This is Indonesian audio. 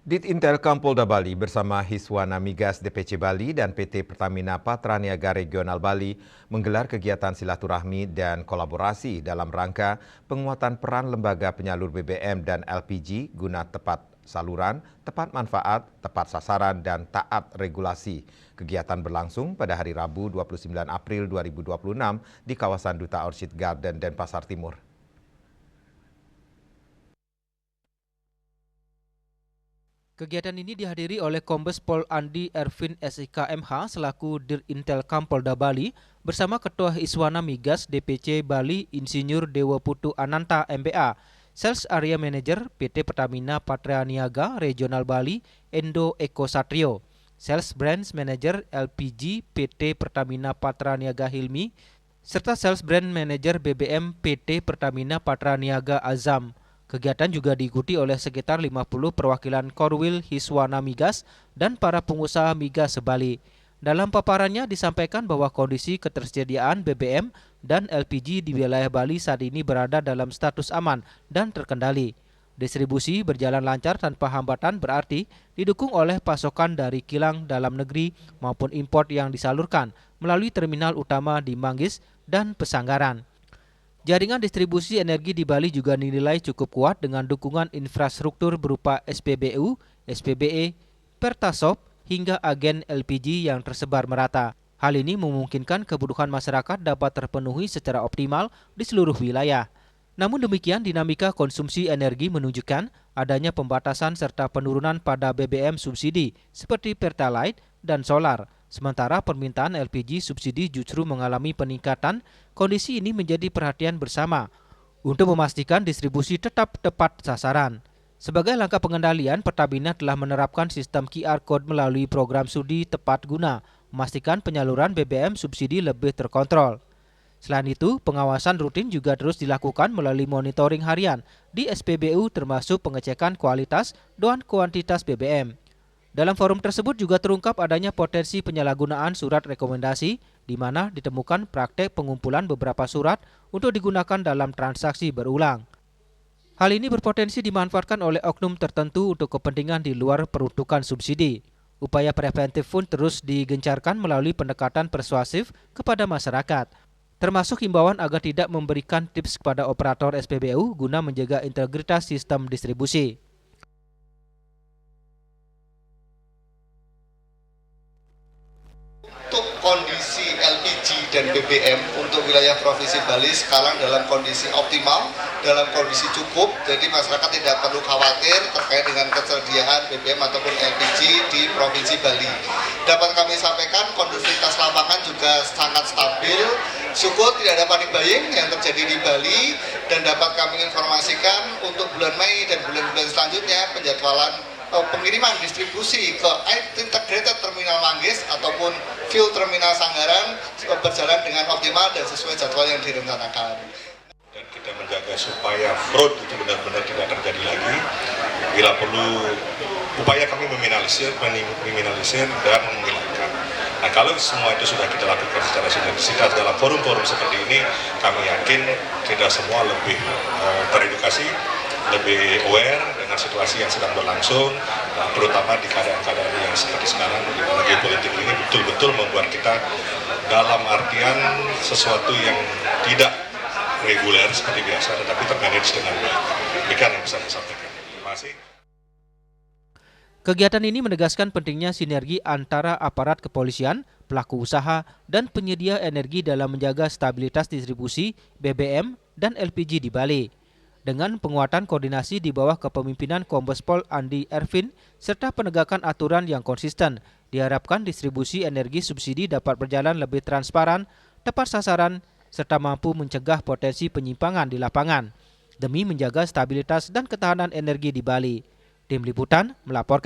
Ditintelkam Polda Bali bersama Hiswana Migas DPC Bali dan PT Pertamina Patraniaga Regional Bali menggelar kegiatan silaturahmi dan kolaborasi dalam rangka penguatan peran lembaga penyalur BBM dan LPG guna tepat saluran, tepat manfaat, tepat sasaran, dan taat regulasi. Kegiatan berlangsung pada hari Rabu 29 April 2026 di kawasan Duta Orchid Garden, Denpasar Timur. Kegiatan ini dihadiri oleh Kombes Pol Andi Ervin SIK MH selaku Dirintelkam Polda Bali bersama Ketua Hiswana Migas DPC Bali Insinyur Dewa Putu Ananta MBA, Sales Area Manager PT Pertamina Patraniaga Regional Bali Endo Eko Satrio, Sales Brands Manager LPG PT Pertamina Patraniaga Hilmi, serta Sales Brand Manager BBM PT Pertamina Patraniaga Azam. Kegiatan juga diikuti oleh sekitar 50 perwakilan Korwil Hiswana Migas dan para pengusaha migas sebali. Dalam paparannya disampaikan bahwa kondisi ketersediaan BBM dan LPG di wilayah Bali saat ini berada dalam status aman dan terkendali. Distribusi berjalan lancar tanpa hambatan berarti didukung oleh pasokan dari kilang dalam negeri maupun impor yang disalurkan melalui terminal utama di Manggis dan Pesanggaran. Jaringan distribusi energi di Bali juga dinilai cukup kuat dengan dukungan infrastruktur berupa SPBU, SPBE, Pertasop, hingga agen LPG yang tersebar merata. Hal ini memungkinkan kebutuhan masyarakat dapat terpenuhi secara optimal di seluruh wilayah. Namun demikian, dinamika konsumsi energi menunjukkan adanya pembatasan serta penurunan pada BBM subsidi seperti Pertalite dan solar. Sementara permintaan LPG subsidi justru mengalami peningkatan. Kondisi ini menjadi perhatian bersama untuk memastikan distribusi tetap tepat sasaran. Sebagai langkah pengendalian, Pertamina telah menerapkan sistem QR Code melalui program Sudi Tepat Guna, memastikan penyaluran BBM subsidi lebih terkontrol. Selain itu, pengawasan rutin juga terus dilakukan melalui monitoring harian di SPBU termasuk pengecekan kualitas dan kuantitas BBM. Dalam forum tersebut juga terungkap adanya potensi penyalahgunaan surat rekomendasi di mana ditemukan praktek pengumpulan beberapa surat untuk digunakan dalam transaksi berulang. Hal ini berpotensi dimanfaatkan oleh oknum tertentu untuk kepentingan di luar peruntukan subsidi. Upaya preventif pun terus digencarkan melalui pendekatan persuasif kepada masyarakat, termasuk himbauan agar tidak memberikan tips kepada operator SPBU guna menjaga integritas sistem distribusi. Kondisi LPG dan BBM untuk wilayah Provinsi Bali sekarang dalam kondisi optimal, dalam kondisi cukup, jadi masyarakat tidak perlu khawatir terkait dengan ketersediaan BBM ataupun LPG di Provinsi Bali. Dapat kami sampaikan kondusivitas lapangan juga sangat stabil, syukur tidak ada panik buying yang terjadi di Bali, dan dapat kami informasikan untuk bulan Mei dan bulan-bulan selanjutnya penjadwalan pengiriman distribusi ke integrated terminal Manggis ataupun fuel terminal Sanggaran berjalan dengan optimal dan sesuai jadwal yang direncanakan. Dan kita menjaga supaya fraud itu benar-benar tidak terjadi lagi. Bila perlu, upaya kami meminimalisir dan menghilangkan. Nah, kalau semua itu sudah kita lakukan secara sinergisitas dalam forum-forum seperti ini, kami yakin kita semua lebih teredukasi, lebih aware dengan situasi yang sedang berlangsung, terutama di keadaan-keadaan yang seperti sekarang, di mana geopolitik ini betul-betul membuat kita dalam artian sesuatu yang tidak reguler seperti biasa, tetapi termanage dengan baik. Demikian yang bisa saya sampaikan. Terima kasih. Kegiatan ini menegaskan pentingnya sinergi antara aparat kepolisian, pelaku usaha, dan penyedia energi dalam menjaga stabilitas distribusi BBM dan LPG di Bali. Dengan penguatan koordinasi di bawah kepemimpinan Kombes Pol Andi Ervin serta penegakan aturan yang konsisten, diharapkan distribusi energi subsidi dapat berjalan lebih transparan, tepat sasaran, serta mampu mencegah potensi penyimpangan di lapangan demi menjaga stabilitas dan ketahanan energi di Bali. Tim Liputan melaporkan.